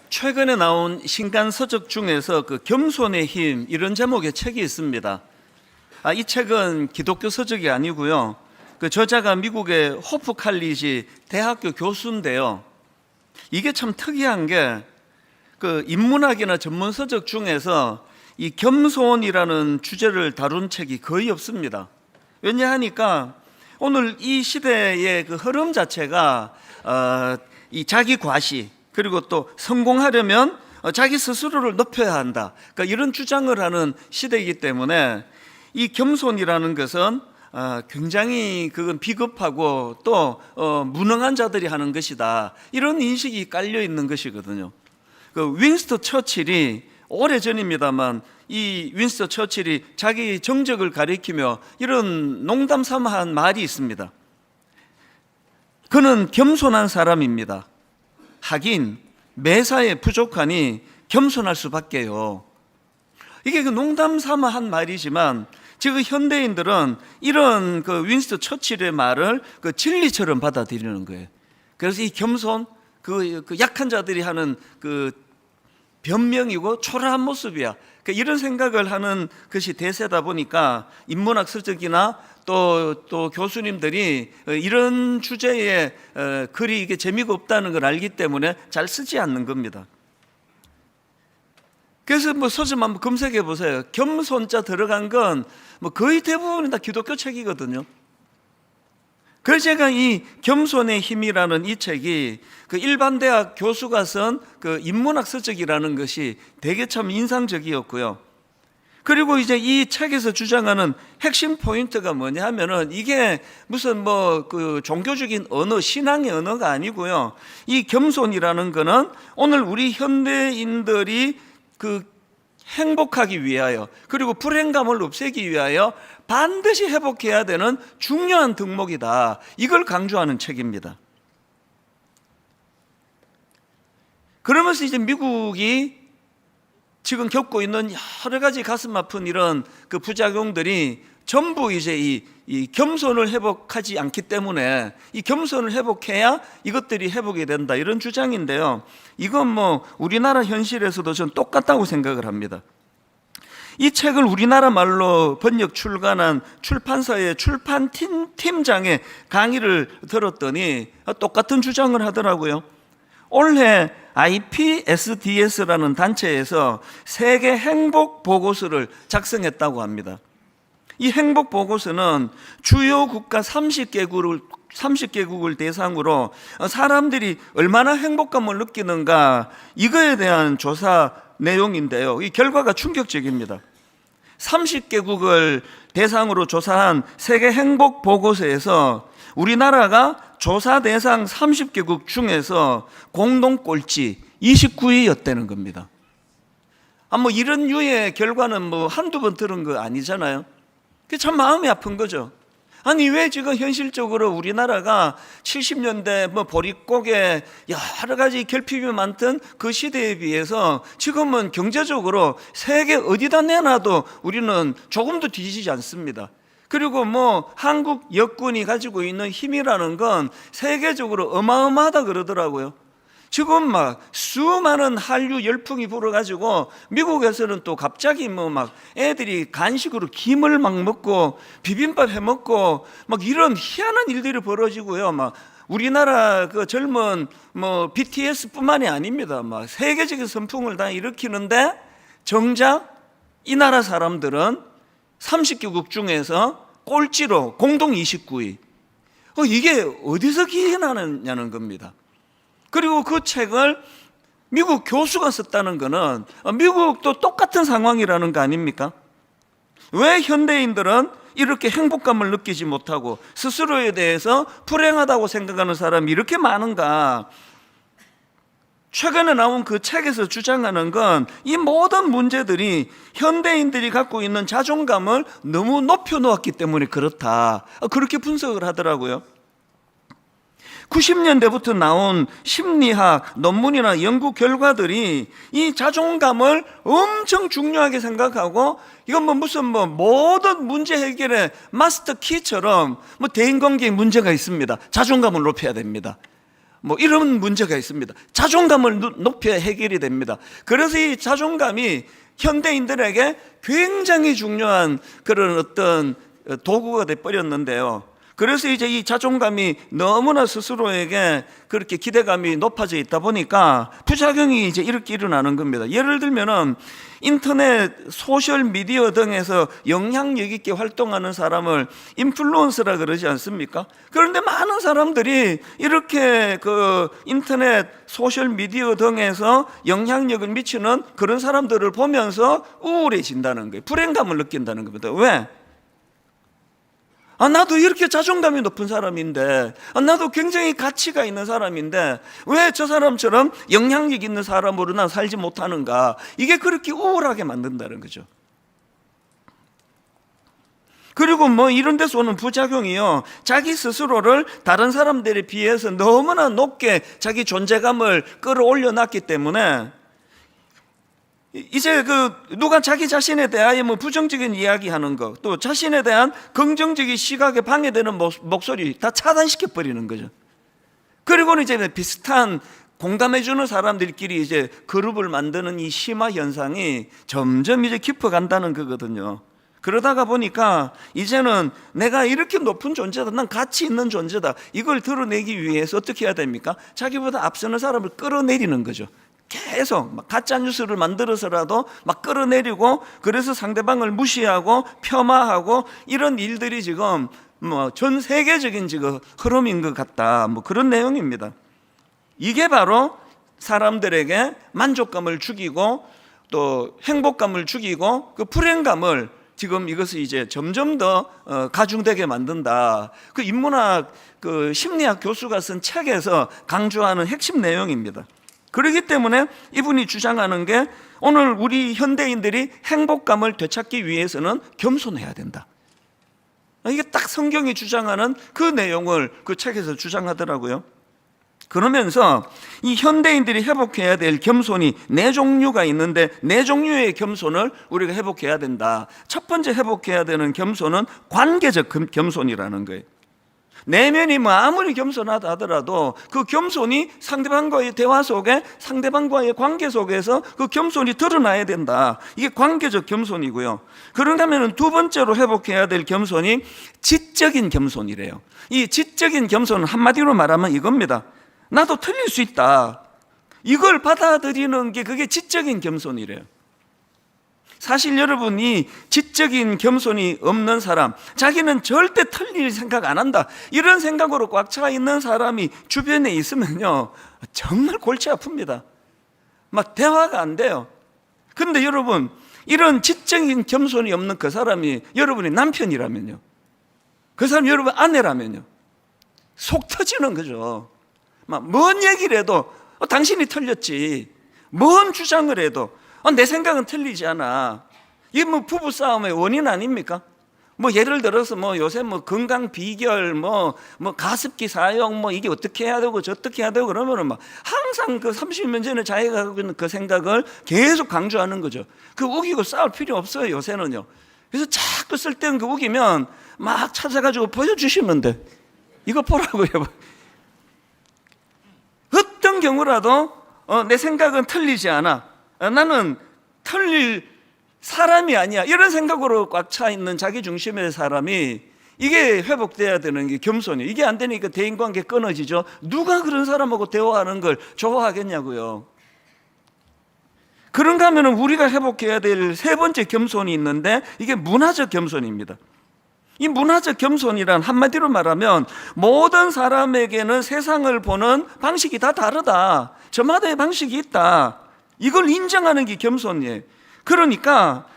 최근에 나온 신간 서적 중에서 그 겸손의 힘 이런 제목의 책이 있습니다. 이 책은 기독교 서적이 아니고요. 그 저자가 미국의 호프 칼리지 대학교 교수인데요. 이게 참 특이한 게 그 인문학이나 전문 서적 중에서 이 겸손이라는 주제를 다룬 책이 거의 없습니다. 왜냐하니까 오늘 이 시대의 그 흐름 자체가 이 자기 과시 그리고 또 성공하려면 자기 스스로를 높여야 한다. 그러니까 이런 주장을 하는 시대이기 때문에 이 겸손이라는 것은 굉장히 그건 비겁하고 또 무능한 자들이 하는 것이다. 이런 인식이 깔려 있는 것이거든요. 그 윈스턴 처칠이 오래전입니다만 이 윈스턴 처칠이 자기 정적을 가리키며 이런 농담 삼아 한 말이 있습니다. 그는 겸손한 사람입니다. 하긴 매사에 부족하니 겸손할 수밖에요. 이게 그 농담 삼아 한 말이지만 지금 현대인들은 이런 그 윈스턴 처칠의 말을 그 진리처럼 받아들이는 거예요. 그래서 이 겸손 그 약한 자들이 하는 그 변명이고 초라한 모습이야. 이런 생각을 하는 것이 대세다 보니까 인문학 서적이나 또 교수님들이 이런 주제에 글이 이게 재미가 없다는 걸 알기 때문에 잘 쓰지 않는 겁니다. 그래서 서점 한번 검색해 보세요. 겸손자 들어간 건 거의 대부분이 다 기독교 책이거든요. 그래서 제가 이 겸손의 힘이라는 이 책이 그 일반 대학 교수가 쓴 그 인문학 서적이라는 것이 되게 참 인상적이었고요. 그리고 이제 이 책에서 주장하는 핵심 포인트가 뭐냐 하면은 이게 무슨 그 종교적인 언어, 신앙의 언어가 아니고요. 이 겸손이라는 거는 오늘 우리 현대인들이 그 행복하기 위하여 그리고 불행감을 없애기 위하여 반드시 회복해야 되는 중요한 덕목이다. 이걸 강조하는 책입니다. 그러면서 이제 미국이 지금 겪고 있는 여러 가지 가슴 아픈 이런 그 부작용들이 전부 이제 이 겸손을 회복하지 않기 때문에 이 겸손을 회복해야 이것들이 회복이 된다. 이런 주장인데요. 이건 우리나라 현실에서도 전 똑같다고 생각을 합니다. 이 책을 우리나라 말로 번역 출간한 출판사의 출판팀장의 강의를 들었더니 똑같은 주장을 하더라고요. 올해 IPSDS라는 단체에서 세계 행복 보고서를 작성했다고 합니다. 이 행복 보고서는 주요 국가 30개국을 대상으로 사람들이 얼마나 행복감을 느끼는가 이거에 대한 조사 내용인데요. 이 결과가 충격적입니다. 30개국을 대상으로 조사한 세계 행복 보고서에서 우리나라가 조사 대상 30개국 중에서 공동 꼴찌 29위였다는 겁니다. 이런 류의 결과는 한두 번 들은 거 아니잖아요. 그게 참 마음이 아픈 거죠. 아니 왜 지금 현실적으로 우리나라가 70년대 보릿고개 여러 가지 결핍이 많던 그 시대에 비해서 지금은 경제적으로 세계 어디다 내놔도 우리는 조금도 뒤지지 않습니다. 그리고 한국 여군이 가지고 있는 힘이라는 건 세계적으로 어마어마하다 그러더라고요. 지금 수많은 한류 열풍이 불어가지고 미국에서는 또 갑자기 애들이 간식으로 김을 먹고 비빔밥 해 먹고 이런 희한한 일들이 벌어지고요. 우리나라 그 젊은 BTS뿐만이 아닙니다. 세계적인 선풍을 다 일으키는데 정작 이 나라 사람들은 30개국 중에서 꼴찌로 공동 29위. 이게 어디서 기인하느냐는 겁니다. 그리고 그 책을 미국 교수가 썼다는 것은 미국도 똑같은 상황이라는 거 아닙니까? 왜 현대인들은 이렇게 행복감을 느끼지 못하고 스스로에 대해서 불행하다고 생각하는 사람이 이렇게 많은가? 최근에 나온 그 책에서 주장하는 건 이 모든 문제들이 현대인들이 갖고 있는 자존감을 너무 높여놓았기 때문에 그렇다. 그렇게 분석을 하더라고요. 90년대부터 나온 심리학 논문이나 연구 결과들이 이 자존감을 엄청 중요하게 생각하고 이건 무슨 모든 문제 해결의 마스터 키처럼 대인관계에 문제가 있습니다. 자존감을 높여야 됩니다. 뭐 이런 문제가 있습니다. 자존감을 높여야 해결이 됩니다. 그래서 이 자존감이 현대인들에게 굉장히 중요한 그런 어떤 도구가 돼버렸는데요. 그래서 이제 이 자존감이 너무나 스스로에게 그렇게 기대감이 높아져 있다 보니까 부작용이 이제 이렇게 일어나는 겁니다. 예를 들면은 인터넷, 소셜 미디어 등에서 영향력 있게 활동하는 사람을 인플루언서라 그러지 않습니까? 그런데 많은 사람들이 이렇게 그 인터넷, 소셜 미디어 등에서 영향력을 미치는 그런 사람들을 보면서 우울해진다는 거예요. 불행감을 느낀다는 겁니다. 왜? 나도 이렇게 자존감이 높은 사람인데, 나도 굉장히 가치가 있는 사람인데 왜 저 사람처럼 영향력 있는 사람으로 난 살지 못하는가? 이게 그렇게 우울하게 만든다는 거죠. 그리고 뭐 이런 데서 오는 부작용이요, 자기 스스로를 다른 사람들에 비해서 너무나 높게 자기 존재감을 끌어올려 놨기 때문에 이제 누가 자기 자신에 대하여 뭐 부정적인 이야기하는 거, 또 자신에 대한 긍정적인 시각에 방해되는 목소리 다 차단시켜 버리는 거죠. 그리고는 이제 비슷한 공감해주는 사람들끼리 이제 그룹을 만드는 이 심화 현상이 점점 이제 깊어간다는 거거든요. 그러다가 보니까 이제는 내가 이렇게 높은 존재다, 난 가치 있는 존재다, 이걸 드러내기 위해서 어떻게 해야 됩니까? 자기보다 앞서는 사람을 끌어내리는 거죠. 계속 막 가짜 뉴스를 만들어서라도 막 끌어내리고, 그래서 상대방을 무시하고 폄하하고, 이런 일들이 지금 뭐 전 세계적인 지금 흐름인 것 같다, 뭐 그런 내용입니다. 이게 바로 사람들에게 만족감을 주기고 또 행복감을 주기고 그 불행감을 지금 이것을 이제 점점 더 가중되게 만든다. 그 인문학 그 심리학 교수가 쓴 책에서 강조하는 핵심 내용입니다. 그렇기 때문에 이분이 주장하는 게, 오늘 우리 현대인들이 행복감을 되찾기 위해서는 겸손해야 된다. 이게 딱 성경이 주장하는 그 내용을 그 책에서 주장하더라고요. 그러면서 이 현대인들이 회복해야 될 겸손이 네 종류가 있는데, 네 종류의 겸손을 우리가 회복해야 된다. 첫 번째 회복해야 되는 겸손은 관계적 겸손이라는 거예요. 내면이 뭐 아무리 겸손하다 하더라도 그 겸손이 상대방과의 대화 속에, 상대방과의 관계 속에서 그 겸손이 드러나야 된다. 이게 관계적 겸손이고요. 그런가 하면 두 번째로 회복해야 될 겸손이 지적인 겸손이래요. 이 지적인 겸손은 한마디로 말하면 이겁니다. 나도 틀릴 수 있다, 이걸 받아들이는 게 그게 지적인 겸손이래요. 사실 여러분이 지적인 겸손이 없는 사람, 자기는 절대 틀릴 생각 안 한다, 이런 생각으로 꽉 차 있는 사람이 주변에 있으면요, 정말 골치 아픕니다. 막 대화가 안 돼요. 근데 여러분, 이런 지적인 겸손이 없는 그 사람이 여러분의 남편이라면요, 그 사람이 여러분 아내라면요, 속 터지는 거죠. 막 뭔 얘기를 해도 당신이 틀렸지, 뭔 주장을 해도 내 생각은 틀리지 않아. 이게 뭐 부부싸움의 원인 아닙니까? 뭐 예를 들어서 뭐 요새 뭐 건강 비결, 뭐 가습기 사용, 뭐 이게 어떻게 해야 되고 저떻게 해야 되고 그러면은 막 항상 그 30년 전에 자기가 갖고 있는 그 생각을 계속 강조하는 거죠. 그 우기고 싸울 필요 없어요, 요새는요. 그래서 자꾸 쓸데없는 그 우기면 막 찾아가지고 보여주시면 돼. 이거 보라고요. 어떤 경우라도 내 생각은 틀리지 않아, 나는 틀릴 사람이 아니야, 이런 생각으로 꽉 차 있는 자기 중심의 사람이, 이게 회복돼야 되는 게 겸손이에요. 이게 안 되니까 대인관계 끊어지죠. 누가 그런 사람하고 대화하는 걸 좋아하겠냐고요. 그런가 하면 우리가 회복해야 될 세 번째 겸손이 있는데, 이게 문화적 겸손입니다. 이 문화적 겸손이란 한마디로 말하면 모든 사람에게는 세상을 보는 방식이 다 다르다, 저마다의 방식이 있다, 이걸 인정하는 게 겸손이에요. 그러니까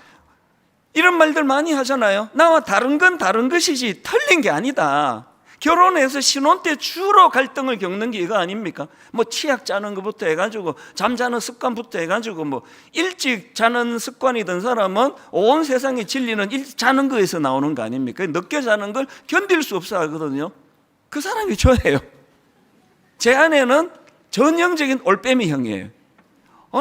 이런 말들 많이 하잖아요. 나와 다른 건 다른 것이지 틀린 게 아니다. 결혼해서 신혼 때 주로 갈등을 겪는 게 이거 아닙니까? 뭐 치약 짜는 것부터 해가지고 잠자는 습관부터 해가지고 뭐 일찍 자는 습관이 든 사람은 온 세상의 진리는 일찍 자는 거에서 나오는 거 아닙니까? 늦게 자는 걸 견딜 수 없어 하거든요. 그 사람이 저예요. 제 아내는 전형적인 올빼미 형이에요.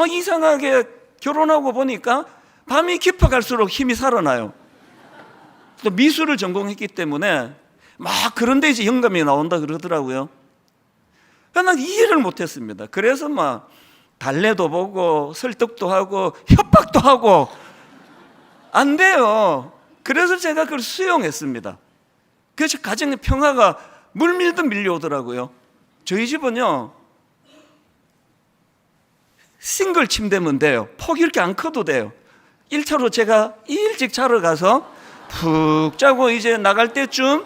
이상하게 결혼하고 보니까 밤이 깊어갈수록 힘이 살아나요. 또 미술을 전공했기 때문에 막 그런데 이제 영감이 나온다 그러더라고요. 난 이해를 못했습니다. 그래서 막 달래도 보고 설득도 하고 협박도 하고 안 돼요. 그래서 제가 그걸 수용했습니다. 그래서 가정의 평화가 물밀듯 밀려오더라고요. 저희 집은요, 싱글 침대면 돼요. 폭이 이렇게 안 커도 돼요. 1차로 제가 일찍 자러 가서 푹 자고 이제 나갈 때쯤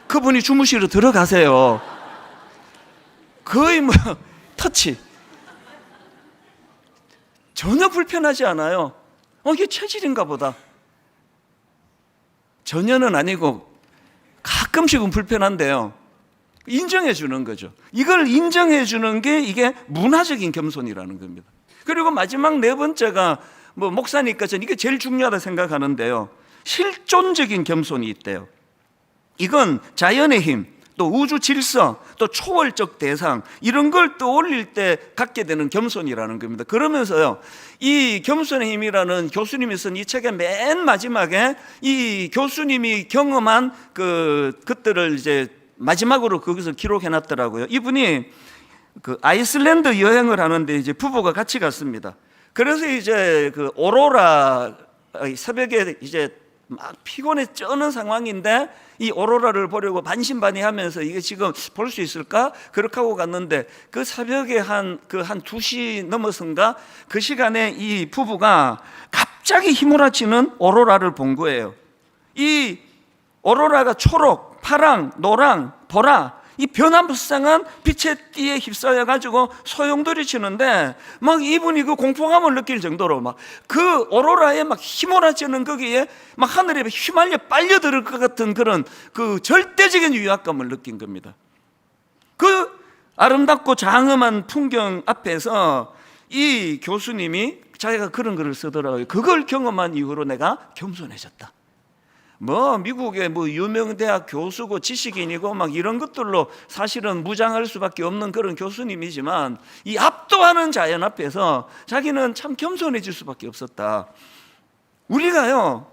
그분이 주무시러 들어가세요. 거의 뭐 터치. 전혀 불편하지 않아요. 이게 체질인가 보다. 전혀는 아니고 가끔씩은 불편한데요, 인정해 주는 거죠. 이걸 인정해 주는 게 이게 문화적인 겸손이라는 겁니다. 그리고 마지막 네 번째가 뭐 목사니까 저는 이게 제일 중요하다 생각하는데요, 실존적인 겸손이 있대요. 이건 자연의 힘, 또 우주 질서, 또 초월적 대상, 이런 걸 떠올릴 때 갖게 되는 겸손이라는 겁니다. 그러면서요, 이 겸손의 힘이라는 교수님이 쓴 이 책의 맨 마지막에 이 교수님이 경험한 것들을 이제 마지막으로 거기서 기록해 놨더라고요. 이분이 그 아이슬란드 여행을 하는데 이제 부부가 같이 갔습니다. 그래서 이제 그 오로라, 새벽에 이제 막 피곤해 쩌는 상황인데 이 오로라를 보려고 반신반의하면서 이게 지금 볼 수 있을까? 그렇게 하고 갔는데 그 새벽에 한 2시 넘어선가 그 시간에 이 부부가 갑자기 휘몰아치는 오로라를 본 거예요. 이 오로라가 초록, 파랑, 노랑, 보라, 이 변화무쌍한 빛의 띠에 휩싸여 가지고 소용돌이 치는데 막 이분이 그 공포감을 느낄 정도로 막 그 오로라에 막 휘몰아치는 거기에 막 하늘에 휘말려 빨려들 것 같은 그런 그 절대적인 위압감을 느낀 겁니다. 그 아름답고 장엄한 풍경 앞에서 이 교수님이 자기가 그런 글을 쓰더라고요. 그걸 경험한 이후로 내가 겸손해졌다. 뭐 미국의 뭐 유명 대학 교수고 지식인이고 막 이런 것들로 사실은 무장할 수밖에 없는 그런 교수님이지만 이 압도하는 자연 앞에서 자기는 참 겸손해질 수밖에 없었다. 우리가요,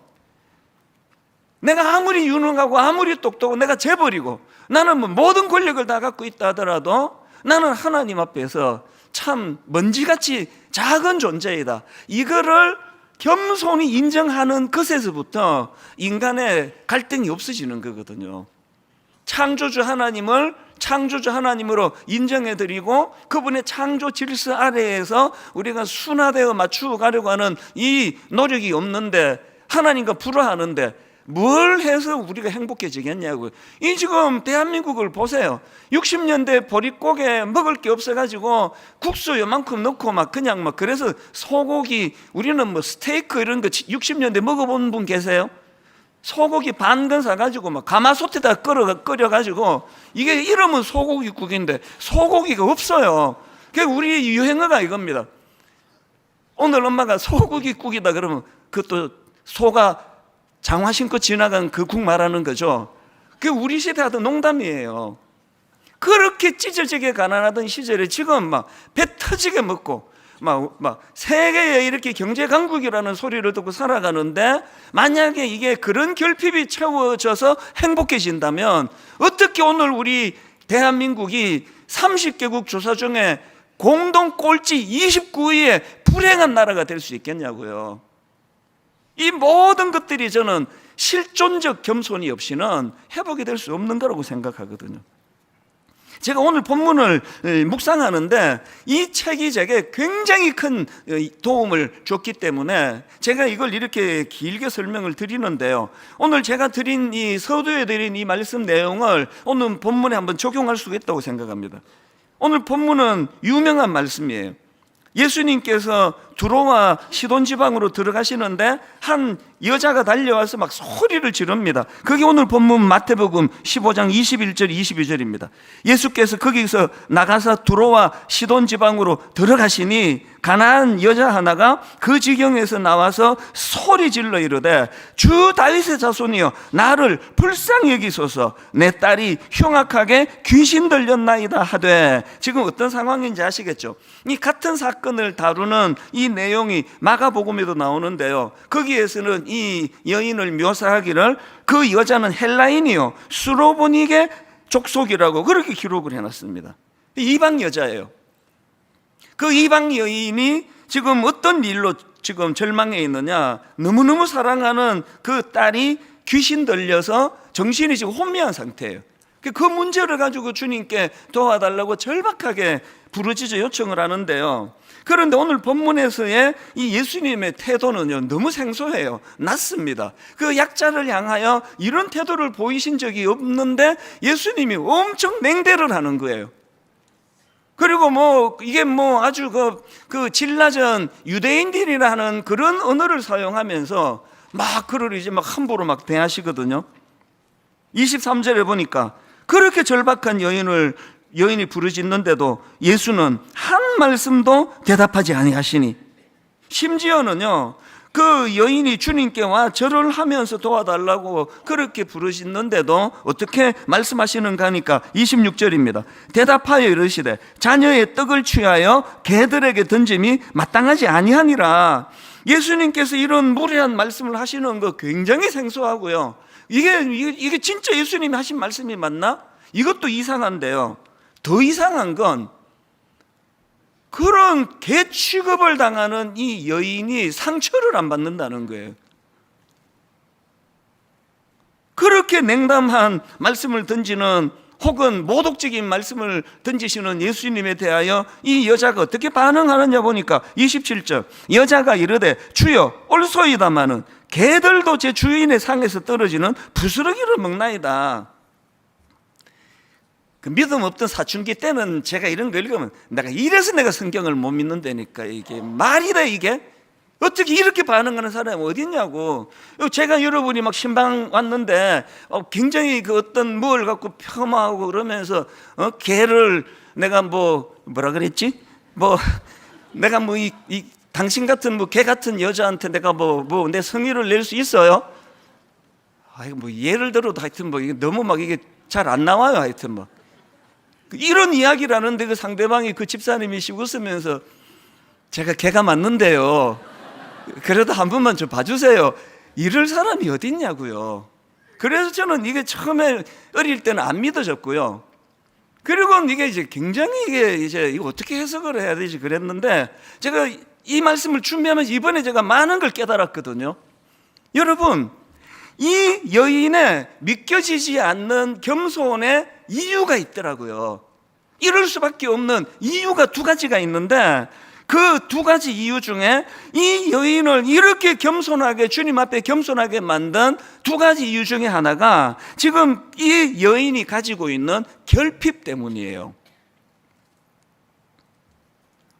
내가 아무리 유능하고 아무리 똑똑하고 내가 재벌이고 나는 뭐 모든 권력을 다 갖고 있다 하더라도 나는 하나님 앞에서 참 먼지같이 작은 존재이다. 이거를 겸손히 인정하는 것에서부터 인간의 갈등이 없어지는 거거든요. 창조주 하나님을 창조주 하나님으로 인정해드리고 그분의 창조 질서 아래에서 우리가 순화되어 맞추어 가려고 하는 이 노력이 없는데, 하나님과 불화하는데 뭘 해서 우리가 행복해지겠냐고요. 이 지금 대한민국을 보세요. 60년대 보릿고개 먹을 게 없어가지고 국수 요만큼 넣고 막 그냥 막, 그래서 소고기, 우리는 뭐 스테이크 이런 거 60년대 먹어본 분 계세요? 소고기 반건 사가지고 막 가마솥에다 끓여가지고, 이게 이름은 소고기국인데 소고기가 없어요. 그게 우리 유행어가 이겁니다. 오늘 엄마가 소고기국이다 그러면 그것도 소가 장화 신고 지나간 그 국 말하는 거죠. 그게 우리 시대 하던 농담이에요. 그렇게 찢어지게 가난하던 시절에 지금 막 배 터지게 먹고 막 세계에 이렇게 경제 강국이라는 소리를 듣고 살아가는데, 만약에 이게 그런 결핍이 채워져서 행복해진다면 어떻게 오늘 우리 대한민국이 30개국 조사 중에 공동 꼴찌 29위에 불행한 나라가 될 수 있겠냐고요. 이 모든 것들이 저는 실존적 겸손이 없이는 회복이 될 수 없는 거라고 생각하거든요. 제가 오늘 본문을 묵상하는데 이 책이 제게 굉장히 큰 도움을 줬기 때문에 제가 이걸 이렇게 길게 설명을 드리는데요, 오늘 제가 드린 이 서두에 드린 이 말씀 내용을 오늘 본문에 한번 적용할 수 있다고 생각합니다. 오늘 본문은 유명한 말씀이에요. 예수님께서 두로와 시돈 지방으로 들어가시는데 한 여자가 달려와서 막 소리를 지릅니다. 그게 오늘 본문 마태복음 15장 21절 22절입니다. 예수께서 거기서 나가서 두로와 시돈 지방으로 들어가시니 가난한 여자 하나가 그 지경에서 나와서 소리 질러 이르되, 주 다윗의 자손이여 나를 불쌍히 여기소서, 내 딸이 흉악하게 귀신 들렸나이다 하되. 지금 어떤 상황인지 아시겠죠? 이 같은 사건을 다루는 이 내용이 마가복음에도 나오는데요, 거기에서는 이 여인을 묘사하기를 그 여자는 헬라인이요 수로보닉의 족속이라고 그렇게 기록을 해놨습니다. 이방 여자예요. 그 이방 여인이 지금 어떤 일로 지금 절망해 있느냐? 너무너무 사랑하는 그 딸이 귀신 들려서 정신이 지금 혼미한 상태예요. 그 문제를 가지고 주님께 도와달라고 절박하게 부르짖어 요청을 하는데요. 그런데 오늘 본문에서의 이 예수님의 태도는요, 너무 생소해요. 낮습니다. 그 약자를 향하여 이런 태도를 보이신 적이 없는데 예수님이 엄청 냉대를 하는 거예요. 그리고 이게 아주 그 질 낮은 유대인들이라는 그런 언어를 사용하면서 막 그를 이제 함부로 대하시거든요. 23절에 보니까 그렇게 절박한 여인이 부르짖는데도 예수는 한 말씀도 대답하지 아니하시니, 심지어는요, 그 여인이 주님께 와 절을 하면서 도와달라고 그렇게 부르짖는데도 어떻게 말씀하시는가 하니까 26절입니다. 대답하여 이르시되 자녀의 떡을 취하여 개들에게 던짐이 마땅하지 아니하니라. 예수님께서 이런 무례한 말씀을 하시는 거 굉장히 생소하고요. 이게 진짜 예수님이 하신 말씀이 맞나? 이것도 이상한데요. 더 이상한 건 그런 개 취급을 당하는 이 여인이 상처를 안 받는다는 거예요. 그렇게 냉담한 말씀을 던지는, 혹은 모독적인 말씀을 던지시는 예수님에 대하여 이 여자가 어떻게 반응하느냐 보니까 27절, 여자가 이르되 주여 옳소이다마는 개들도 제 주인의 상에서 떨어지는 부스러기를 먹나이다. 그 믿음 없던 사춘기 때는 제가 이런 거 읽으면 이래서 내가 성경을 못 믿는다니까, 이게 말이 돼? 이게 어떻게 이렇게 반응하는 사람이 어디 있냐고. 제가 여러분이 신방 왔는데 굉장히 그 어떤 뭘 갖고 폄하하고 그러면서 개를 내가 뭐라 그랬지? 내가 이 당신 같은 개 같은 여자한테 내가 내 성의를 낼 수 있어요? 예를 들어도 하여튼 이게 너무 이게 잘 안 나와요. 하여튼 이런 이야기를 하는데 그 상대방이 그 집사님이시 웃으면서 제가 개가 맞는데요, 그래도 한 번만 좀 봐주세요. 이럴 사람이 어디 있냐고요. 그래서 저는 이게 처음에 어릴 때는 안 믿어졌고요. 그리고 이게 이제 굉장히 이거 어떻게 해석을 해야 되지 그랬는데, 제가 이 말씀을 준비하면서 이번에 제가 많은 걸 깨달았거든요. 여러분, 이 여인의 믿겨지지 않는 겸손의 이유가 있더라고요. 이럴 수밖에 없는 이유가 두 가지가 있는데, 그 두 가지 이유 중에 이 여인을 이렇게 겸손하게, 주님 앞에 겸손하게 만든 두 가지 이유 중에 하나가 지금 이 여인이 가지고 있는 결핍 때문이에요.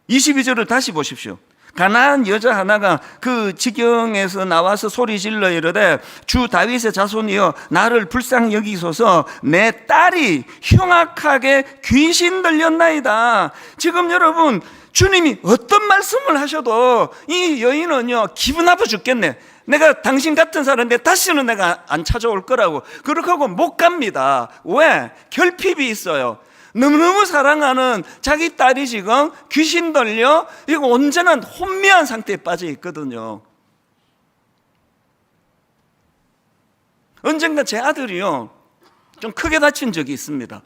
22절을 다시 보십시오. 가난한 여자 하나가 그 지경에서 나와서 소리 질러 이르되 주 다윗의 자손이여 나를 불쌍히 여기소서, 내 딸이 흉악하게 귀신 들렸나이다. 지금 여러분, 주님이 어떤 말씀을 하셔도 이 여인은요, 기분 나빠 죽겠네. 내가 당신 같은 사람인데 다시는 내가 안 찾아올 거라고 그렇게 하고 못 갑니다. 왜? 결핍이 있어요. 너무너무 사랑하는 자기 딸이 지금 귀신 들려 이거 온전한 혼미한 상태에 빠져 있거든요. 언젠가 제 아들이요, 좀 크게 다친 적이 있습니다.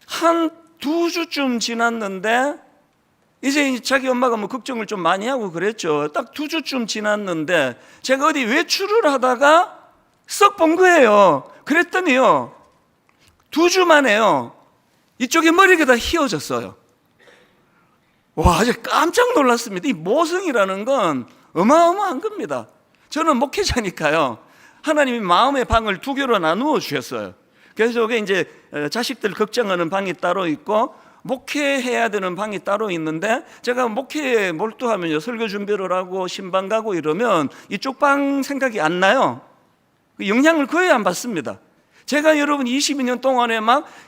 한 2주쯤 지났는데 이제 자기 엄마가 걱정을 좀 많이 하고 그랬죠. 딱 2주쯤 지났는데 제가 어디 외출을 하다가 썩 본 거예요. 그랬더니요, 2주 만에요, 이쪽에 머리가 다 휘어졌어요. 와, 아주 깜짝 놀랐습니다. 이 모성이라는 건 어마어마한 겁니다. 저는 목회자니까요, 하나님이 마음의 방을 2개로 나누어 주셨어요. 그래서 여기 이제 자식들 걱정하는 방이 따로 있고 목회해야 되는 방이 따로 있는데, 제가 목회에 몰두하면요, 설교 준비를 하고 신방 가고 이러면 이쪽 방 생각이 안 나요. 영향을 거의 안 받습니다. 제가 여러분 22년 동안에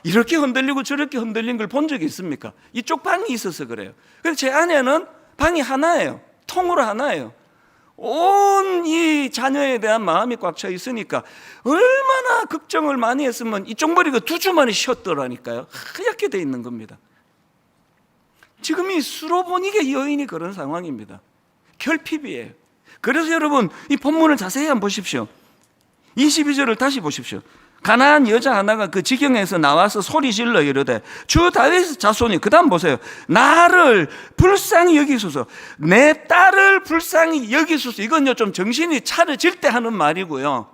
이렇게 흔들리고 저렇게 흔들린 걸 본 적이 있습니까? 이쪽 방이 있어서 그래요. 그래서 제 아내는 방이 하나예요. 통으로 하나예요. 온 이 자녀에 대한 마음이 꽉 차 있으니까 얼마나 걱정을 많이 했으면 이쪽 머리가 2주 만에 쉬었더라니까요. 하얗게 돼 있는 겁니다. 지금 이 수로보니게 여인이 그런 상황입니다. 결핍이에요. 그래서 여러분 이 본문을 자세히 한번 보십시오. 22절을 다시 보십시오. 가난한 여자 하나가 그 지경에서 나와서 소리 질러 이르되 주 다윗의 자손이, 그 다음 보세요, 나를 불쌍히 여기소서, 내 딸을 불쌍히 여기소서. 이건요 좀 정신이 차려질 때 하는 말이고요,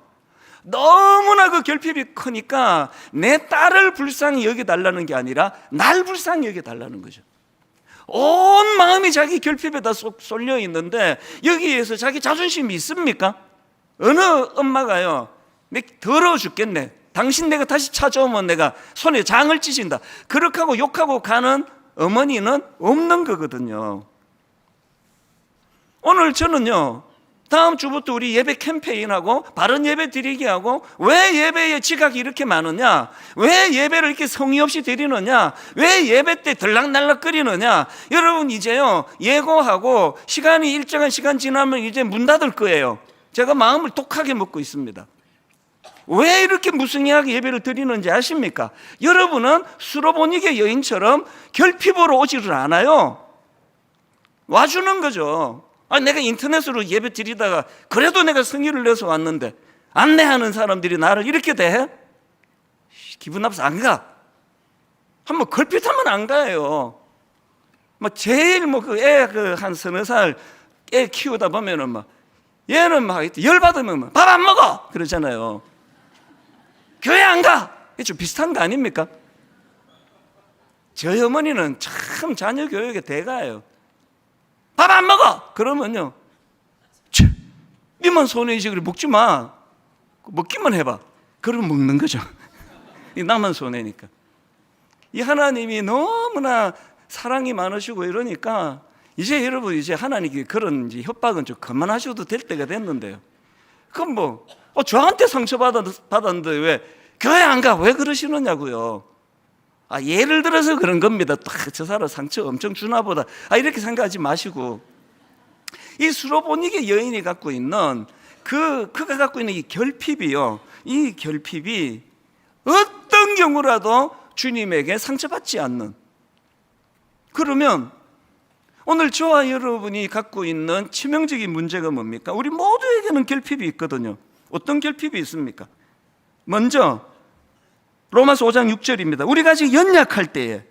너무나 그 결핍이 크니까 내 딸을 불쌍히 여겨달라는 게 아니라 날 불쌍히 여겨달라는 거죠. 온 마음이 자기 결핍에다 쏠려 있는데 여기에서 자기 자존심이 있습니까? 어느 엄마가요, 내 더러워 죽겠네, 당신 내가 다시 찾아오면 내가 손에 장을 찢은다, 그렇게 하고 욕하고 가는 어머니는 없는 거거든요. 오늘 저는요, 다음 주부터 우리 예배 캠페인하고 바른 예배 드리게 하고, 왜 예배에 지각이 이렇게 많으냐, 왜 예배를 이렇게 성의 없이 드리느냐, 왜 예배 때 들락날락거리느냐. 여러분 이제요 예고하고 시간이 일정한 시간 지나면 이제 문 닫을 거예요. 제가 마음을 독하게 먹고 있습니다. 왜 이렇게 무성의하게 예배를 드리는지 아십니까? 여러분은 수로보니게 여인처럼 결핍으로 오지를 않아요. 와주는 거죠. 내가 인터넷으로 예배 드리다가 그래도 내가 성의를 내서 왔는데 안내하는 사람들이 나를 이렇게 대해? 기분 나빠서 안 가. 한번 걸핏하면 안 가요. 제일 그 애 한 서너 살 애 키우다 보면은 얘는 열받으면 밥 안 먹어 그러잖아요. 교회 안 가. 이게 좀 비슷한 거 아닙니까? 저희 어머니는 참 자녀 교육의 대가예요. 밥 안 먹어 그러면요, 니만 손해지, 그래 먹지 마, 먹기만 해봐. 그러면 먹는 거죠. 나만 손해니까. 이 하나님이 너무나 사랑이 많으시고 이러니까 이제 여러분, 이제 하나님이 그런 협박은 좀 그만하셔도 될 때가 됐는데요. 그럼 저한테 상처받았는데 왜 교회 안 가? 왜 그러시느냐고요. 예를 들어서 그런 겁니다. 저 사람 상처 엄청 주나 보다, 이렇게 생각하지 마시고, 이 수로보니게 여인이 갖고 있는 그가 갖고 있는 이 결핍이요, 이 결핍이 어떤 경우라도 주님에게 상처받지 않는, 그러면 오늘 저와 여러분이 갖고 있는 치명적인 문제가 뭡니까? 우리 모두에게는 결핍이 있거든요. 어떤 결핍이 있습니까? 먼저 로마서 5장 6절입니다. 우리가 아직 연약할 때에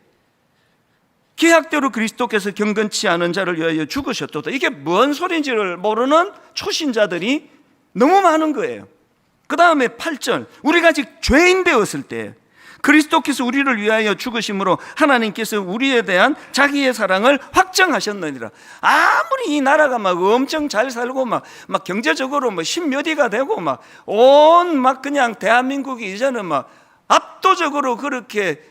기약대로 그리스도께서 경건치 않은 자를 위하여 죽으셨도다. 이게 뭔 소리인지를 모르는 초신자들이 너무 많은 거예요. 그 다음에 8절, 우리가 아직 죄인 되었을 때 그리스도께서 우리를 위하여 죽으심으로 하나님께서 우리에 대한 자기의 사랑을 확정하셨느니라. 아무리 이 나라가 엄청 잘 살고 막 경제적으로 십몇 위가 되고 그냥 대한민국이 이제는 압도적으로 그렇게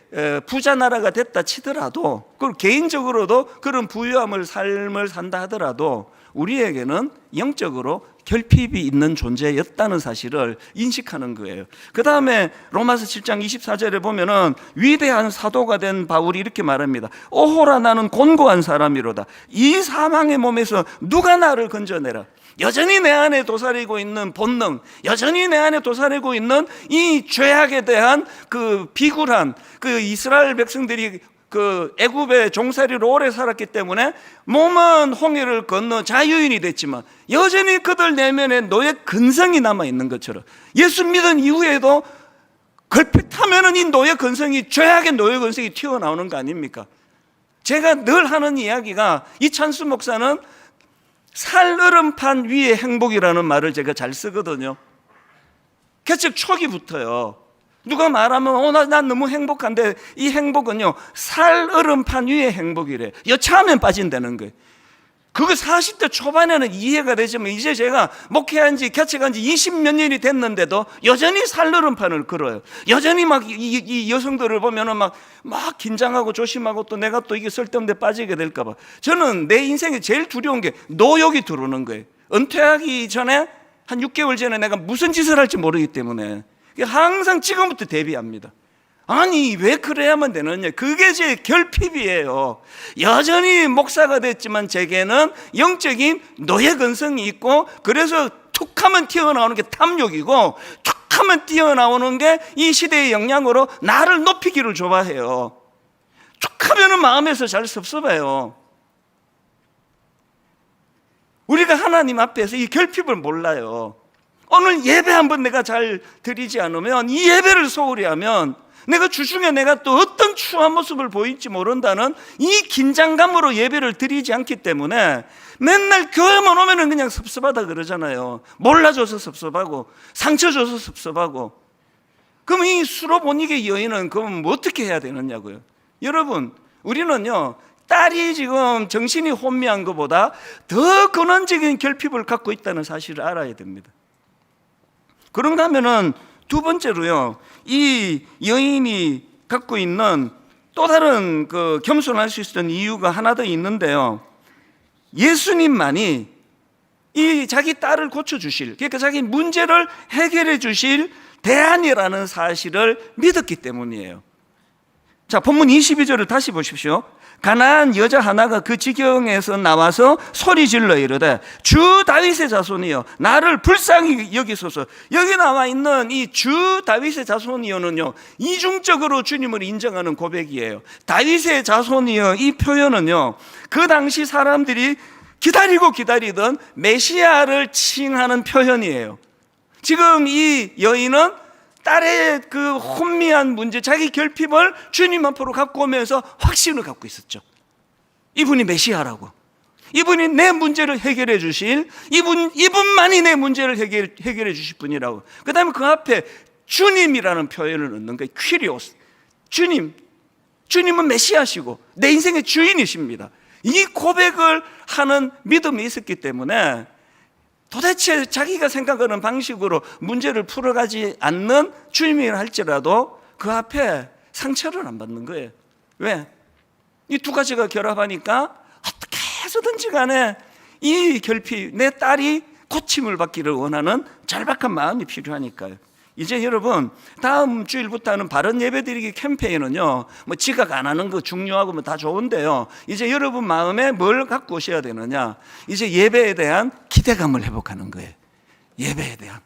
부자 나라가 됐다 치더라도, 그리고 개인적으로도 그런 부유함을 삶을 산다 하더라도 우리에게는 영적으로 결핍이 있는 존재였다는 사실을 인식하는 거예요. 그 다음에 로마서 7장 24절에 보면은 위대한 사도가 된 바울이 이렇게 말합니다. 오호라 나는 곤고한 사람이로다. 이 사망의 몸에서 누가 나를 건져내라. 여전히 내 안에 도사리고 있는 본능, 여전히 내 안에 도사리고 있는 이 죄악에 대한 그 비굴한, 그 이스라엘 백성들이 그 애굽의 종살이로 오래 살았기 때문에 몸은 홍해를 건너 자유인이 됐지만 여전히 그들 내면에 노예 근성이 남아 있는 것처럼, 예수 믿은 이후에도 걸핏하면은 이 노예 근성이, 죄악의 노예 근성이 튀어나오는 거 아닙니까? 제가 늘 하는 이야기가, 이찬수 목사는 살얼음판 위의 행복이라는 말을 제가 잘 쓰거든요. 개척 초기부터요. 누가 말하면 난 너무 행복한데, 이 행복은요 살얼음판 위의 행복이래. 여차하면 빠진다는 거예요. 그거 40대 초반에는 이해가 되지만 이제 제가 목회한 지, 개척한 지 20몇 년이 됐는데도 여전히 살얼음판을 걸어요. 여전히 이 여성들을 보면은 막 긴장하고 조심하고, 또 내가 또 이게 쓸데없는데 빠지게 될까봐. 저는 내 인생에 제일 두려운 게 노욕이 들어오는 거예요. 은퇴하기 전에 한 6개월 전에 내가 무슨 짓을 할지 모르기 때문에 항상 지금부터 대비합니다. 아니 왜 그래야만 되느냐, 그게 제 결핍이에요. 여전히 목사가 됐지만 제게는 영적인 노예 근성이 있고, 그래서 툭하면 튀어나오는 게 탐욕이고, 툭하면 튀어나오는 게 이 시대의 영향으로 나를 높이기를 좋아해요. 툭하면 마음에서 잘 섭섭해요. 우리가 하나님 앞에서 이 결핍을 몰라요. 오늘 예배 한번 내가 잘 드리지 않으면, 이 예배를 소홀히 하면 내가 주중에 내가 또 어떤 추한 모습을 보일지 모른다는 이 긴장감으로 예배를 드리지 않기 때문에 맨날 교회만 오면은 그냥 섭섭하다 그러잖아요. 몰라줘서 섭섭하고 상처 줘서 섭섭하고. 그럼 이 수로보니게 여인은 그럼 뭐 어떻게 해야 되느냐고요. 여러분, 우리는요, 딸이 지금 정신이 혼미한 것보다 더 근원적인 결핍을 갖고 있다는 사실을 알아야 됩니다. 그런가 하면은 두 번째로요, 이 여인이 갖고 있는 또 다른 그 겸손할 수 있었던 이유가 하나 더 있는데요, 예수님만이 이 자기 딸을 고쳐주실, 그러니까 자기 문제를 해결해 주실 대안이라는 사실을 믿었기 때문이에요. 자, 본문 22절을 다시 보십시오. 가난한 여자 하나가 그 지경에서 나와서 소리질러 이르되 주 다윗의 자손이여 나를 불쌍히 여기소서. 여기 나와 있는 이 주 다윗의 자손이여는요, 이중적으로 주님을 인정하는 고백이에요. 다윗의 자손이여, 이 표현은요, 그 당시 사람들이 기다리고 기다리던 메시아를 칭하는 표현이에요. 지금 이 여인은 딸의 그 혼미한 문제, 자기 결핍을 주님 앞으로 갖고 오면서 확신을 갖고 있었죠. 이분이 메시아라고, 이분이 내 문제를 해결해 주실, 이분만이 내 문제를 해결해 주실 분이라고. 그 다음에 그 앞에 주님이라는 표현을 넣는 거예요. 퀴리오스, 주님은 메시아시고 내 인생의 주인이십니다. 이 고백을 하는 믿음이 있었기 때문에 도대체 자기가 생각하는 방식으로 문제를 풀어가지 않는 주님이라 할지라도 그 앞에 상처를 안 받는 거예요. 왜? 이 두 가지가 결합하니까 어떻게 해서든지 간에 이 결핍, 내 딸이 고침을 받기를 원하는 절박한 마음이 필요하니까요. 이제 여러분, 다음 주일부터 하는 바른 예배드리기 캠페인은요, 뭐 지각 안 하는 거 중요하고 뭐 다 좋은데요, 이제 여러분 마음에 뭘 갖고 오셔야 되느냐, 이제 예배에 대한 기대감을 회복하는 거예요. 예배에 대한.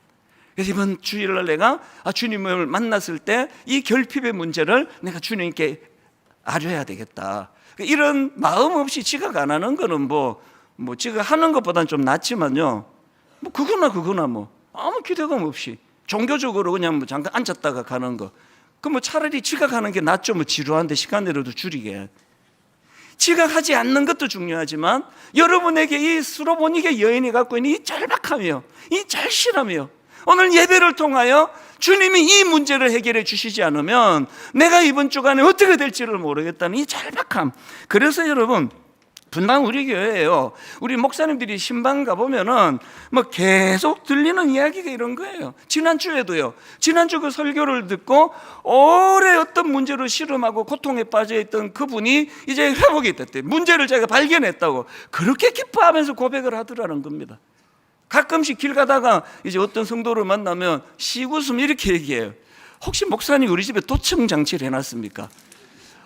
그래서 이번 주일날 내가 주님을 만났을 때 이 결핍의 문제를 내가 주님께 아뢰야 되겠다, 이런 마음 없이 지각 안 하는 거는 뭐 지각하는 것보다는 좀 낫지만요, 뭐 그거나 뭐 아무 기대감 없이 종교적으로 그냥 뭐 잠깐 앉았다가 가는 거, 그 뭐 차라리 지각하는 게 낫죠. 뭐 지루한데 시간이라도 줄이게. 지각하지 않는 것도 중요하지만 여러분에게 이 수로보니게 여인이 갖고 있는 이 절박함이요, 이 절실함이요, 오늘 예배를 통하여 주님이 이 문제를 해결해 주시지 않으면 내가 이번 주간에 어떻게 될지를 모르겠다는 이 절박함. 그래서 여러분, 분당 우리 교회예요, 우리 목사님들이 신방 가보면은 뭐 계속 들리는 이야기가 이런 거예요. 지난주에도요, 지난주 그 설교를 듣고 오래 어떤 문제로 씨름하고 고통에 빠져있던 그분이 이제 회복이 됐대요. 문제를 자기가 발견했다고 그렇게 기뻐하면서 고백을 하더라는 겁니다. 가끔씩 길 가다가 이제 어떤 성도를 만나면 시웃음 이렇게 얘기해요. 혹시 목사님 우리 집에 도청 장치를 해놨습니까?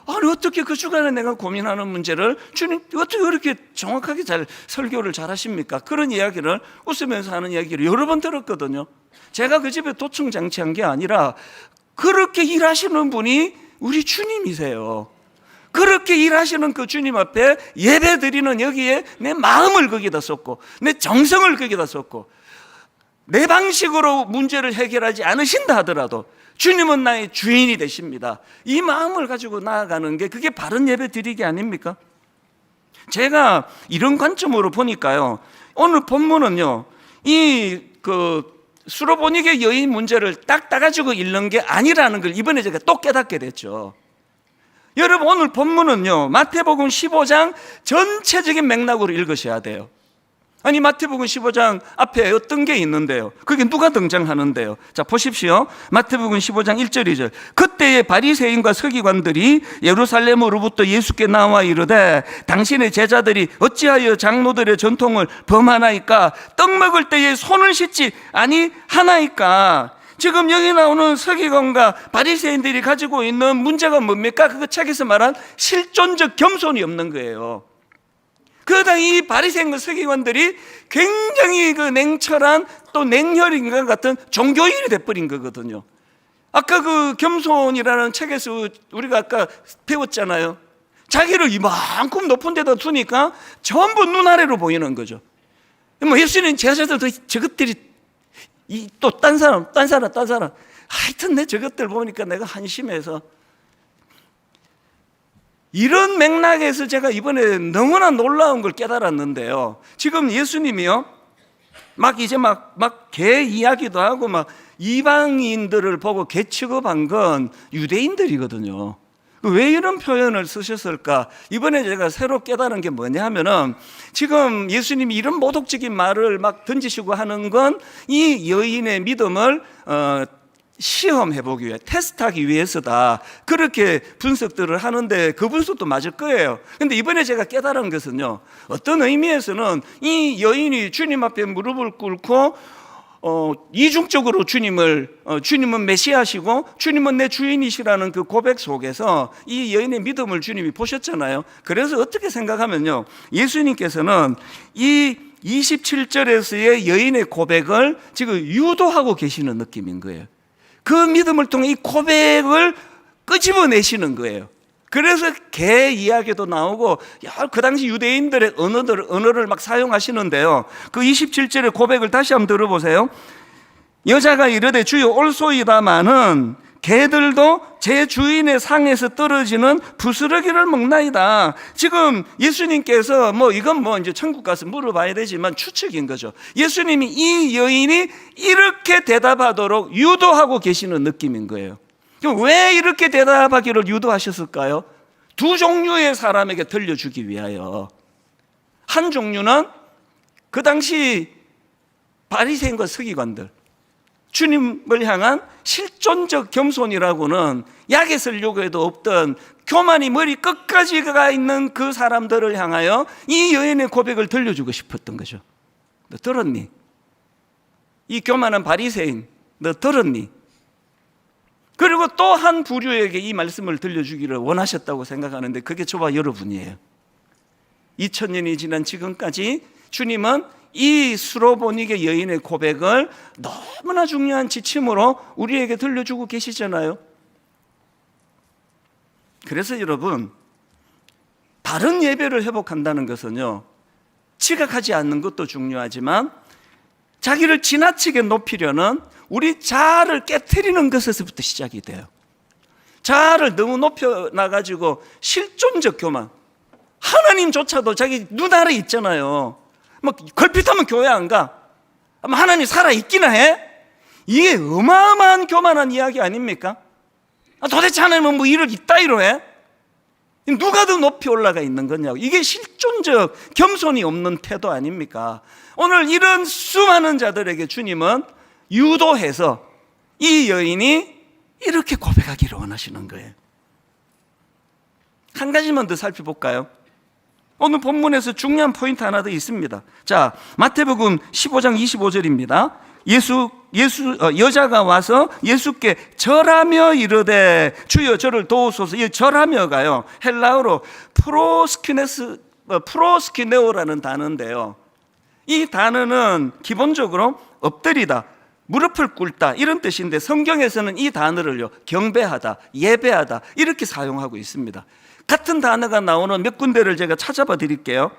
아니 어떻게 그 주간에 내가 고민하는 문제를 주님 어떻게 그렇게 정확하게 잘 설교를 잘 하십니까? 그런 이야기를 웃으면서 하는 이야기를 여러 번 들었거든요. 제가 그 집에 도청 장치한 게 아니라 그렇게 일하시는 분이 우리 주님이세요. 그렇게 일하시는 그 주님 앞에 예배 드리는 여기에 내 마음을 거기다 쏟고 내 정성을 거기다 쏟고 내 방식으로 문제를 해결하지 않으신다 하더라도 주님은 나의 주인이 되십니다, 이 마음을 가지고 나아가는 게 그게 바른 예배 드리기 아닙니까? 제가 이런 관점으로 보니까요, 오늘 본문은요, 이 수로보니게 여인 문제를 딱 따가지고 읽는 게 아니라는 걸 이번에 제가 또 깨닫게 됐죠. 여러분, 오늘 본문은요, 마태복음 15장 전체적인 맥락으로 읽으셔야 돼요. 아니 마태복음 15장 앞에 어떤 게 있는데요, 그게 누가 등장하는데요? 자 보십시오. 마태복음 15장 1절 2절. 그때의 바리새인과 서기관들이 예루살렘으로부터 예수께 나와 이르되 당신의 제자들이 어찌하여 장로들의 전통을 범하나이까? 떡 먹을 때에 손을 씻지 아니하나이까? 지금 여기 나오는 서기관과 바리새인들이 가지고 있는 문제가 뭡니까? 그 책에서 말한 실존적 겸손이 없는 거예요. 그러다 이 바리새인과 서기관들이 굉장히 그 냉철한 또 냉혈인 것 같은 종교인이 돼버린 거거든요. 아까 그 겸손이라는 책에서 우리가 아까 배웠잖아요. 자기를 이만큼 높은 데다 두니까 전부 눈 아래로 보이는 거죠. 뭐 예수님 제자들도 저것들이 또 딴 사람. 하여튼 내 저것들 보니까 내가 한심해서 이런 맥락에서 제가 이번에 너무나 놀라운 걸 깨달았는데요. 지금 예수님이요, 개 이야기도 하고 이방인들을 보고 개 취급한 건 유대인들이거든요. 왜 이런 표현을 쓰셨을까? 이번에 제가 새로 깨달은 게 뭐냐 하면은, 지금 예수님이 이런 모독적인 말을 던지시고 하는 건 이 여인의 믿음을 시험해보기 위해, 테스트하기 위해서다, 그렇게 분석들을 하는데 그 분석도 맞을 거예요. 근데 이번에 제가 깨달은 것은요, 어떤 의미에서는 이 여인이 주님 앞에 무릎을 꿇고 이중적으로 주님은 메시아시고 주님은 내 주인이시라는 그 고백 속에서 이 여인의 믿음을 주님이 보셨잖아요. 그래서 어떻게 생각하면요, 예수님께서는 이 27절에서의 여인의 고백을 지금 유도하고 계시는 느낌인 거예요. 그 믿음을 통해 이 고백을 끄집어내시는 거예요. 그래서 개 이야기도 나오고, 그 당시 유대인들의 언어를 사용하시는데요. 그 27절의 고백을 다시 한번 들어보세요. 여자가 이르되 주여 올소이다마는 개들도 제 주인의 상에서 떨어지는 부스러기를 먹나이다. 지금 예수님께서 이건 이제 천국 가서 물어봐야 되지만 추측인 거죠. 예수님이 이 여인이 이렇게 대답하도록 유도하고 계시는 느낌인 거예요. 왜 이렇게 대답하기를 유도하셨을까요? 두 종류의 사람에게 들려주기 위하여. 한 종류는 그 당시 바리새인과 서기관들, 주님을 향한 실존적 겸손이라고는 약에 쓰려고 해도 없던 교만이 머리 끝까지 가 있는 그 사람들을 향하여 이 여인의 고백을 들려주고 싶었던 거죠. 너 들었니? 이 교만한 바리새인, 너 들었니? 그리고 또 한 부류에게 이 말씀을 들려주기를 원하셨다고 생각하는데, 그게 저와 여러분이에요. 2000년이 지난 지금까지 주님은 이 수로보니게 여인의 고백을 너무나 중요한 지침으로 우리에게 들려주고 계시잖아요. 그래서 여러분, 바른 예배를 회복한다는 것은요, 지각하지 않는 것도 중요하지만 자기를 지나치게 높이려는 우리 자아를 깨트리는 것에서부터 시작이 돼요. 자아를 너무 높여놔가지고 실존적 교만, 하나님조차도 자기 눈 아래 있잖아요. 걸핏하면 교회 안 가. 하나님 살아있기나 해? 이게 어마어마한 교만한 이야기 아닙니까? 도대체 하나님은 일을 이따위로 해? 누가 더 높이 올라가 있는 거냐고. 이게 실존적 겸손이 없는 태도 아닙니까? 오늘 이런 수많은 자들에게 주님은 유도해서 이 여인이 이렇게 고백하기를 원하시는 거예요. 한 가지만 더 살펴볼까요? 오늘 본문에서 중요한 포인트 하나 더 있습니다. 자, 마태복음 15장 25절입니다. 여자가 와서 예수께 절하며 이르되 주여 저를 도우소서. 이 절하며가요, 헬라어로 프로스키네오라는 단어인데요, 이 단어는 기본적으로 엎드리다, 무릎을 꿇다 이런 뜻인데, 성경에서는 이 단어를요, 경배하다, 예배하다 이렇게 사용하고 있습니다. 같은 단어가 나오는 몇 군데를 제가 찾아봐 드릴게요.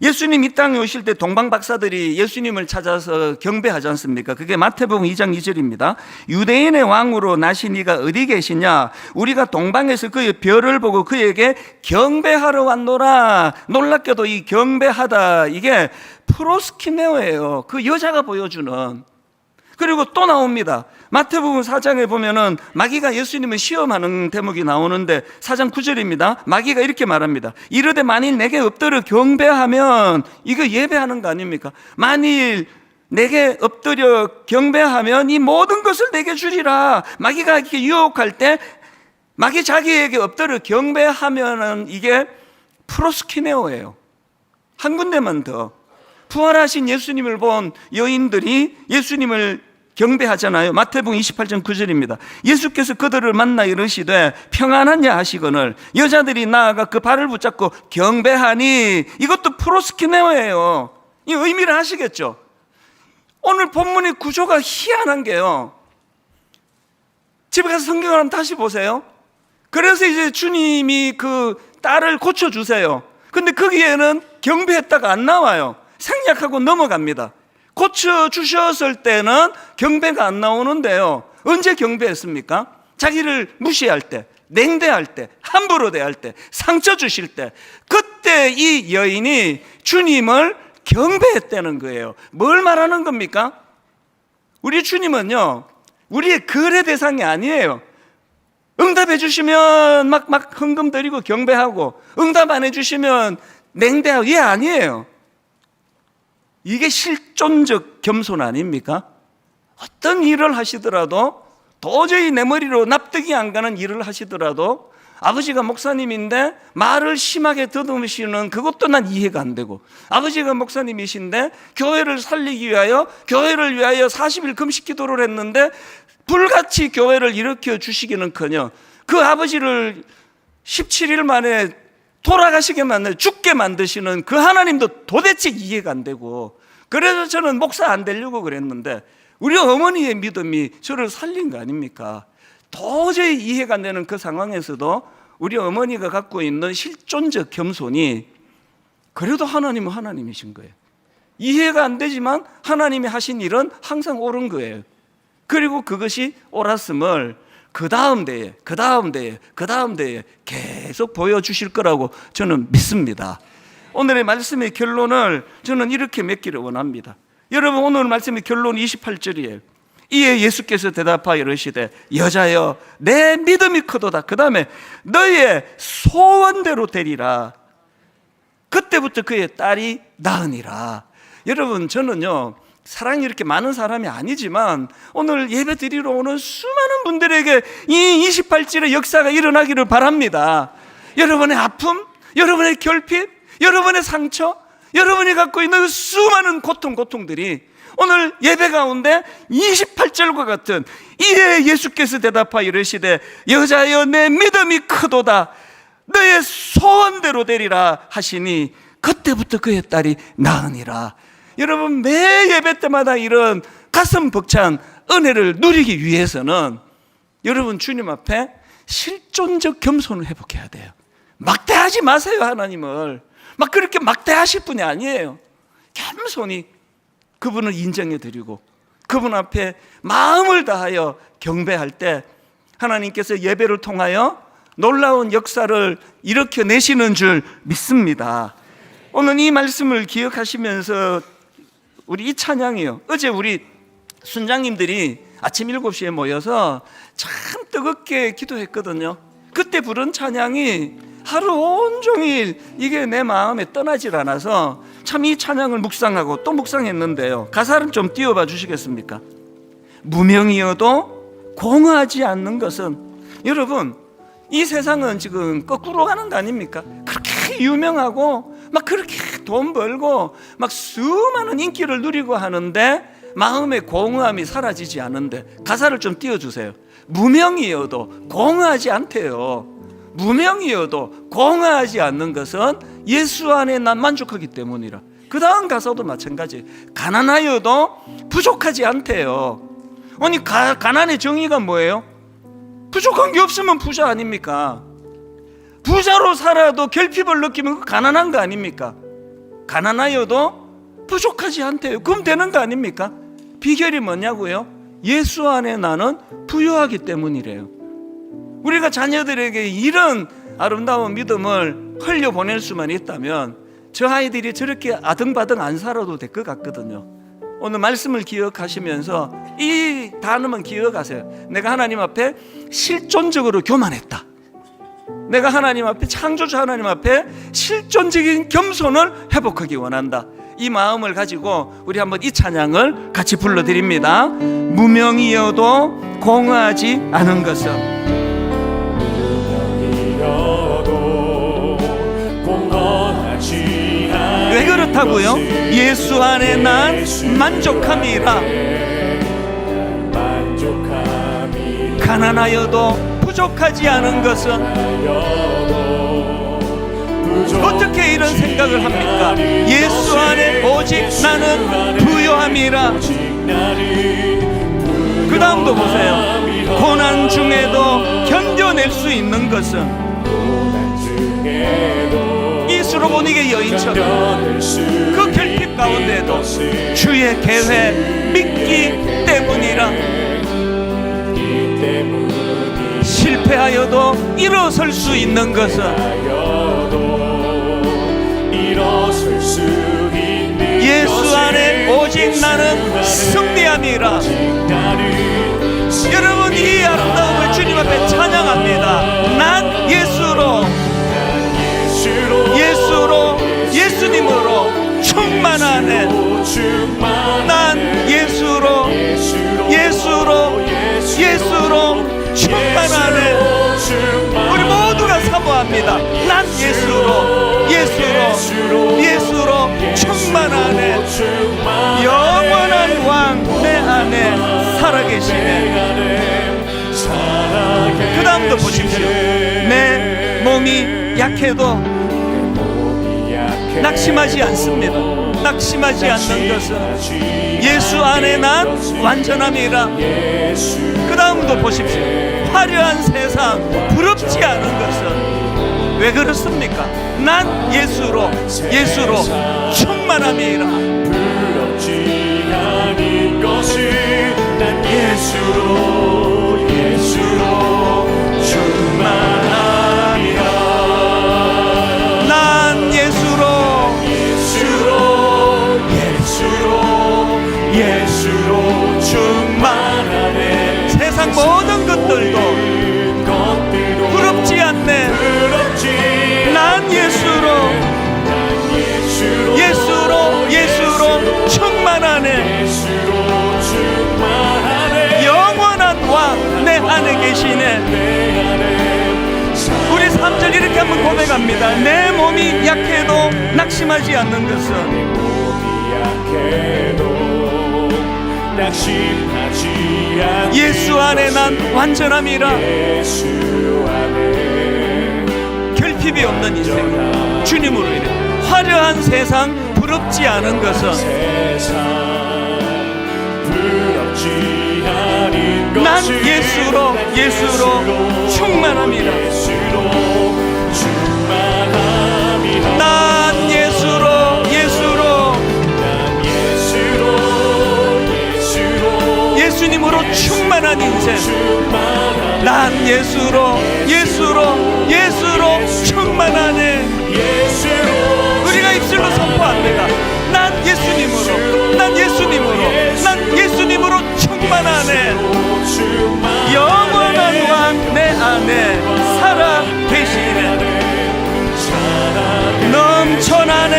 예수님 이 땅에 오실 때 동방 박사들이 예수님을 찾아서 경배하지 않습니까? 그게 마태복음 2장 2절입니다. 유대인의 왕으로 나신 이가 어디 계시냐? 우리가 동방에서 그의 별을 보고 그에게 경배하러 왔노라. 놀랍게도 이 경배하다, 이게 프로스키네오예요. 그 여자가 보여주는. 그리고 또 나옵니다. 마태복음 4장에 보면은 마귀가 예수님을 시험하는 대목이 나오는데 4장 9절입니다. 마귀가 이렇게 말합니다. 이르되 만일 내게 엎드려 경배하면, 이거 예배하는 거 아닙니까? 만일 내게 엎드려 경배하면 이 모든 것을 내게 주리라. 마귀가 이렇게 유혹할 때 마귀 자기에게 엎드려 경배하면은 이게 프로스키네오예요. 한 군데만 더. 부활하신 예수님을 본 여인들이 예수님을 경배하잖아요. 마태복음 28장 9절입니다. 예수께서 그들을 만나 이르시되 평안하냐 하시거늘 여자들이 나아가 그 발을 붙잡고 경배하니, 이것도 프로스키네오예요. 이 의미를 아시겠죠? 오늘 본문의 구조가 희한한 게요, 집에 가서 성경을 한번 다시 보세요. 그래서 이제 주님이 그 딸을 고쳐주세요. 근데 거기에는 경배했다가 안 나와요. 생략하고 넘어갑니다. 고쳐주셨을 때는 경배가 안 나오는데요, 언제 경배했습니까? 자기를 무시할 때, 냉대할 때, 함부로 대할 때, 상처 주실 때, 그때 이 여인이 주님을 경배했다는 거예요. 뭘 말하는 겁니까? 우리 주님은요, 우리의 거래 대상이 아니에요. 응답해 주시면 막 헌금 드리고 경배하고, 응답 안 해주시면 냉대하고, 이게 아니에요. 이게 실존적 겸손 아닙니까? 어떤 일을 하시더라도, 도저히 내 머리로 납득이 안 가는 일을 하시더라도, 아버지가 목사님인데 말을 심하게 더듬으시는 그것도 난 이해가 안 되고, 아버지가 목사님이신데 교회를 살리기 위하여, 교회를 위하여 40일 금식 기도를 했는데 불같이 교회를 일으켜 주시기는커녕 그 아버지를 17일 만에 돌아가시게 만들, 죽게 만드시는 그 하나님도 도대체 이해가 안 되고, 그래서 저는 목사 안 되려고 그랬는데 우리 어머니의 믿음이 저를 살린 거 아닙니까? 도저히 이해가 안 되는 그 상황에서도 우리 어머니가 갖고 있는 실존적 겸손이, 그래도 하나님은 하나님이신 거예요. 이해가 안 되지만 하나님이 하신 일은 항상 옳은 거예요. 그리고 그것이 옳았음을 그 다음 대에 계속 보여주실 거라고 저는 믿습니다. 오늘의 말씀의 결론을 저는 이렇게 맺기를 원합니다. 여러분, 오늘 말씀의 결론 28절이에요. 이에 예수께서 대답하여 이르시되 여자여 내 믿음이 크도다. 그 다음에 너의 소원대로 되리라. 그때부터 그의 딸이 나으니라. 여러분, 저는요, 사랑이 이렇게 많은 사람이 아니지만 오늘 예배 드리러 오는 수많은 분들에게 이 28절의 역사가 일어나기를 바랍니다. 여러분의 아픔, 여러분의 결핍, 여러분의 상처, 여러분이 갖고 있는 수많은 고통들이 오늘 예배 가운데 28절과 같은, 이에 예수께서 대답하여 이르시되 여자여 내 믿음이 크도다. 너의 소원대로 되리라 하시니 그때부터 그의 딸이 나으니라. 여러분, 매 예배 때마다 이런 가슴 벅찬 은혜를 누리기 위해서는 여러분 주님 앞에 실존적 겸손을 회복해야 돼요. 막대하지 마세요. 하나님을 막 그렇게 막대하실 분이 아니에요. 겸손히 그분을 인정해 드리고 그분 앞에 마음을 다하여 경배할 때 하나님께서 예배를 통하여 놀라운 역사를 일으켜내시는 줄 믿습니다. 오늘 이 말씀을 기억하시면서 우리 이 찬양이요, 어제 우리 순장님들이 아침 7시에 모여서 참 뜨겁게 기도했거든요. 그때 부른 찬양이 하루 온종일 이게 내 마음에 떠나질 않아서 참 이 찬양을 묵상하고 또 묵상했는데요, 가사를 좀 띄워봐 주시겠습니까? 무명이어도 공허하지 않는 것은, 여러분 이 세상은 지금 거꾸로 가는 거 아닙니까? 그렇게 유명하고 막 그렇게 돈 벌고 막 수많은 인기를 누리고 하는데 마음의 공허함이 사라지지 않은데, 가사를 좀 띄워주세요. 무명이어도 공허하지 않대요. 무명이어도 공허하지 않는 것은 예수 안에 난 만족하기 때문이라. 그 다음 가사도 마찬가지. 가난하여도 부족하지 않대요. 아니 가난의 정의가 뭐예요? 부족한 게 없으면 부자 아닙니까? 부자로 살아도 결핍을 느끼면 가난한 거 아닙니까? 가난하여도 부족하지 않대요. 그럼 되는 거 아닙니까? 비결이 뭐냐고요? 예수 안에 나는 부유하기 때문이래요. 우리가 자녀들에게 이런 아름다운 믿음을 흘려보낼 수만 있다면 저 아이들이 저렇게 아등바등 안 살아도 될 것 같거든요. 오늘 말씀을 기억하시면서 이 단어만 기억하세요. 내가 하나님 앞에 실존적으로 교만했다. 내가 하나님 앞에, 창조주 하나님 앞에 실존적인 겸손을 회복하기 원한다. 이 마음을 가지고 우리 한번 이 찬양을 같이 불러드립니다. 무명이어도 공허하지 않은 것은, 왜 그렇다고요? 예수 안에 난 만족함이라. 가난하여도 부족하지 않은 것은, 어떻게 이런 생각을 합니까? 예수 안에 오직 나는 부요함이라. 그 다음도 보세요. 고난 중에도 견뎌낼 수 있는 것은, 이 수로보니게 여인처럼 그 결핍 가운데도 주의 계획 믿기 때문이라. 실패하여도 일어설 수 있는 것은 예수 안에 오직 나는 승리함이라. 여러분, 이 아름다움을 주님 앞에 찬양합니다. 난 예수로, 예수님으로 충만하네. 난 예수로 충만하네. 우리 모두가 사모합니다. 난 예수로 충만하네. 영원한 왕 내 안에 살아계시네. 그 다음도 보십시오. 내 몸이 약해도 낙심하지 않습니다. 낙심하지 않는 것은 예수 안에 난 완전함이라. 그 다음도 보십시오. 화려한 세상 부럽지 않은 것은 왜 그렇습니까? 난 예수로 충만함이라. 부럽지 않은 것은 난 예수로 충만함이라. 난 예수로 충만하네. 세상 모든 것들도 부럽지 않네. 난 예수로 충만하네. 영원한 왕 내 안에 계시네. 우리 3절 이렇게 한번 고백합니다. 내 몸이 약해도 낙심하지 않는 것은 예수 안에 난 완전함이라. 결핍이 없는 인생, 주님으로 인해 화려한 세상 부럽지 않은 것은 난 예수로 충만함이라. 난 예수님으로 충만한 인생. 난 예수로 충만하네. 우리가 입술로 선포합니다. 난 예수님으로 충만하네. 영원한 왕 내 안에 살아 계시네. 넘쳐나네.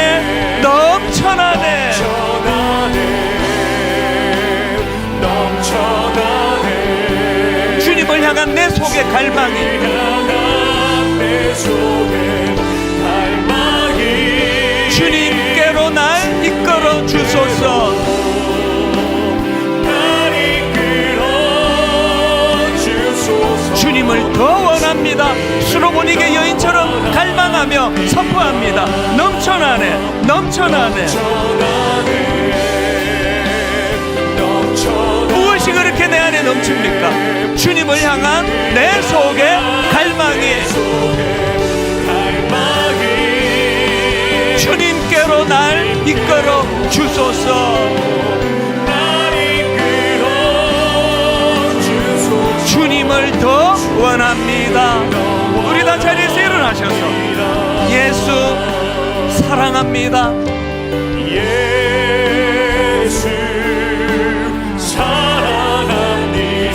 주님을 향한 내 속의 갈망이 주님께로 날 이끌어 주소서. 주님을 더 원합니다. 수로보니게 여인처럼 갈망하며 선포합니다. 넘쳐나네. 무엇이 그렇게 내 안에 넘칩니까? 주님을 향한 내 속의 갈망이. 주님께로 날 이끌어 주소서. 주님을 더 원합니다. 우리 다 자리에서 일어나셔서 예수 사랑합니다.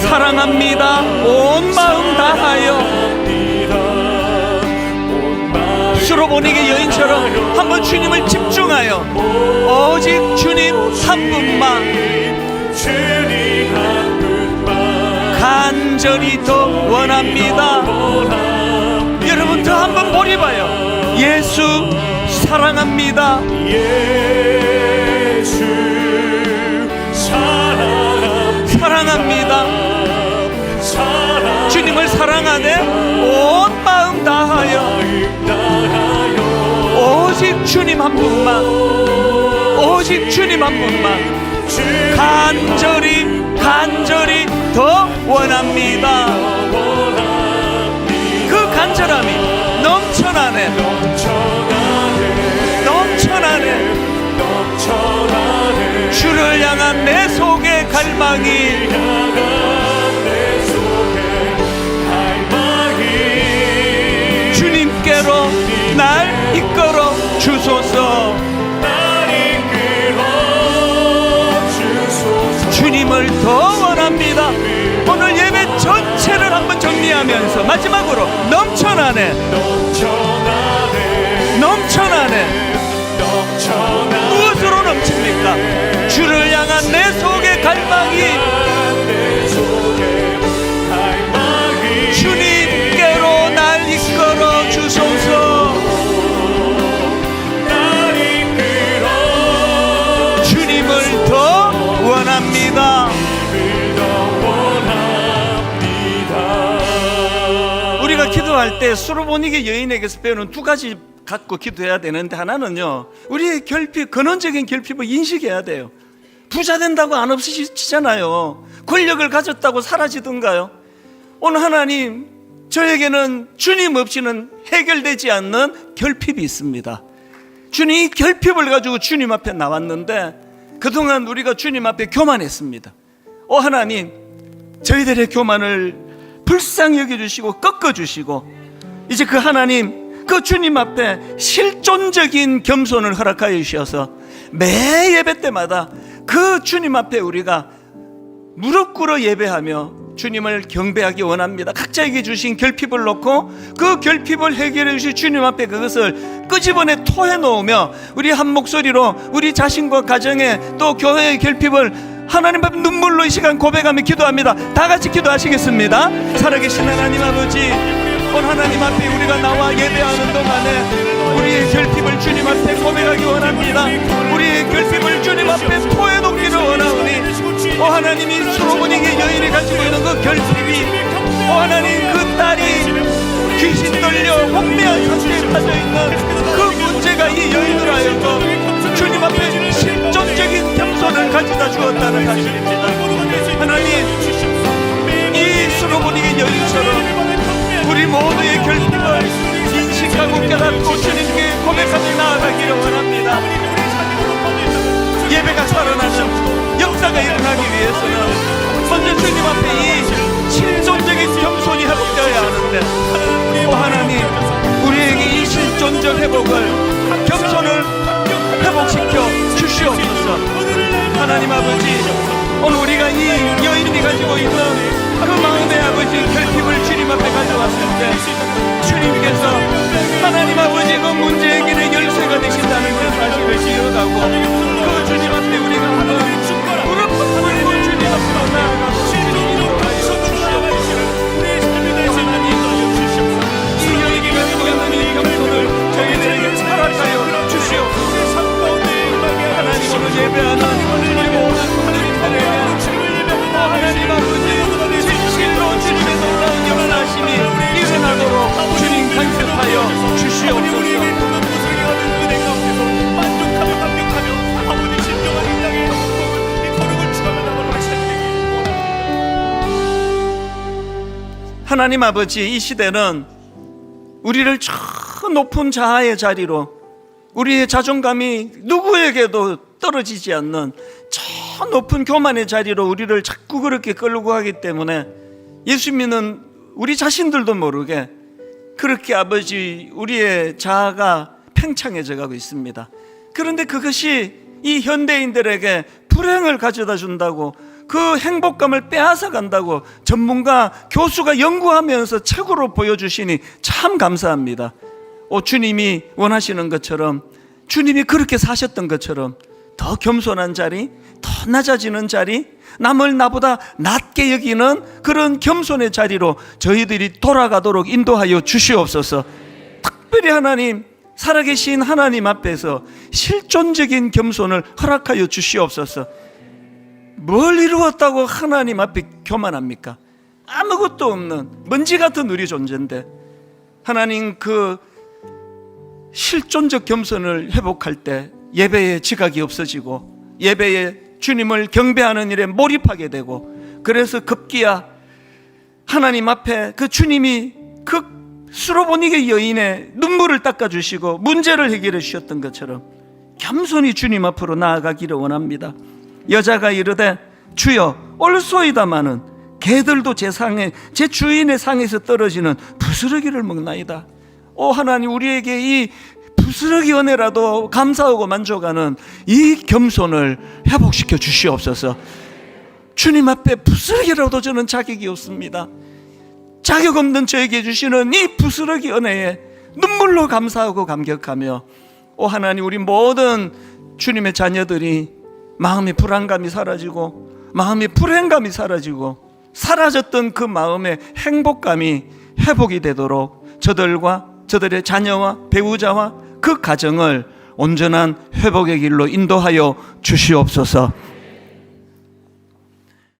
사랑합니다. 온 마음 다하여. 수로보니게 여인처럼 한번 주님을 집중하여 오직 주님 한 분만 간절히 더 원합니다. 여러분 더 한번 몰입하여 예수 사랑합니다. 사랑합니다. 주님을 사랑하네. 온 마음 다하여 오직 주님 한 분만, 오직 주님 한 분만 간절히 더 원합니다. 그 간절함이 넘쳐나네. 갈망이 주님께로 날 이끌어 주소서. 주님을 더 원합니다. 오늘 예배 전체를 한번 정리하면서 마지막으로 넘쳐나네 무엇으로 넘칩니까? 주를 향한 내 속의 갈망이 주님께로 날 이끌어 주소서. 주님을 더 원합니다. 우리가 기도할 때 수로보니게 여인에게서 배우는 두 가지 갖고 기도해야 되는데, 하나는요, 우리의 결핍, 근원적인 결핍을 인식해야 돼요. 부자 된다고 안 없어지잖아요. 권력을 가졌다고 사라지던가요? 오늘 하나님, 저에게는 주님 없이는 해결되지 않는 결핍이 있습니다. 주님, 이 결핍을 가지고 주님 앞에 나왔는데 그동안 우리가 주님 앞에 교만했습니다. 하나님, 저희들의 교만을 불쌍히 여겨주시고 꺾어주시고, 이제 그 하나님, 그 주님 앞에 실존적인 겸손을 허락하여 주셔서 매 예배 때마다 그 주님 앞에 우리가 무릎 꿇어 예배하며 주님을 경배하기 원합니다. 각자에게 주신 결핍을 놓고 그 결핍을 해결해 주신 주님 앞에 그것을 끄집어내 토해 놓으며 우리 한 목소리로 우리 자신과 가정의 또 교회의 결핍을 하나님 앞에 눈물로 이 시간 고백하며 기도합니다. 다 같이 기도하시겠습니다. 살아계신 하나님 아버지, 오늘 하나님 앞에 우리가 나와 예배하는 동안에 우리의 결핍을 주님 앞에 고백하기 원합니다. 우리의 결핍을 주님 앞에 토해놓기를 원하오니, 하나님이 수로보니게 여인이 가지고 있는 그 결핍이, 하나님, 그 딸이 귀신 들려 혼미한 상태에 빠져있는 그 문제가 이 여인을 하여금 주님 앞에 실존적인 겸손을 가져다 주었다는 사실입니다. 하나님, 이 수로보니게 여인처럼 우리 모두의 결핍을 인식하고 깨닫고 주님께 고백하며 나아가기를 원합니다. 예배가 살아나서 역사가 일어나기 위해서는 먼저 주님 앞에 이 실존적인 겸손이 회복되어야 하는데, 하나님, 우리에게 이 실존적 회복을, 겸손을 회복시켜 주시옵소서. 하나님 아버지, 오늘 우리가 이 여인이 가지고 있는 그 마음의 아버지 결핍을 주님 앞에 가져왔을 때 주님께서 하나님 아버지 그 문제 해결의 열쇠가 되신다는 그 사실을 기억하고 그 주님 앞에 우리가 한번 무릎 꿇고 주님 앞으로 나아가고 주님이 인도하여 주시옵소서. 하나님, 이 여인이 가지고 있는 이 겸손을 저희들에게 허락하여 주시옵소서. 하나님, 오늘 예배하는 우리 모든 분들에게 하나님 아버지 진실로 주님의 놀라운 역사하심이 일어나도록 주님 간섭하여 주시옵소서. 하나님 아버지, 이 시대는 우리를 저 높은 자아의 자리로, 우리의 자존감이 누구에게도 떨어지지 않는 저 높은 교만의 자리로 우리를 자꾸 그렇게 끌고 가기 때문에 예수 믿는 우리 자신들도 모르게 그렇게 아버지 우리의 자아가 팽창해져 가고 있습니다. 그런데 그것이 이 현대인들에게 불행을 가져다 준다고, 그 행복감을 빼앗아 간다고 전문가 교수가 연구하면서 책으로 보여주시니 참 감사합니다. 주님이 원하시는 것처럼, 주님이 그렇게 사셨던 것처럼 더 겸손한 자리, 더 낮아지는 자리, 남을 나보다 낮게 여기는 그런 겸손의 자리로 저희들이 돌아가도록 인도하여 주시옵소서. 특별히 하나님, 살아계신 하나님 앞에서 실존적인 겸손을 허락하여 주시옵소서. 뭘 이루었다고 하나님 앞에 교만합니까? 아무것도 없는 먼지 같은 우리 존재인데, 하나님, 그 실존적 겸손을 회복할 때 예배에 지각이 없어지고 예배에 주님을 경배하는 일에 몰입하게 되고, 그래서 급기야 하나님 앞에 그 주님이 그 수로보니게 여인의 눈물을 닦아주시고 문제를 해결해 주셨던 것처럼 겸손히 주님 앞으로 나아가기를 원합니다. 여자가 이르되 주여 올소이다마는 개들도 제 주인의 상에서 떨어지는 부스러기를 먹나이다. 오 하나님, 우리에게 이 부스러기 은혜라도 감사하고 만족하는 이 겸손을 회복시켜 주시옵소서. 주님 앞에 부스러기라도 저는 자격이 없습니다. 자격 없는 저에게 주시는 이 부스러기 은혜에 눈물로 감사하고 감격하며, 오 하나님, 우리 모든 주님의 자녀들이 마음의 불안감이 사라지고 마음의 불행감이 사라지고 사라졌던 그 마음의 행복감이 회복이 되도록 저들과 저들의 자녀와 배우자와 그 가정을 온전한 회복의 길로 인도하여 주시옵소서.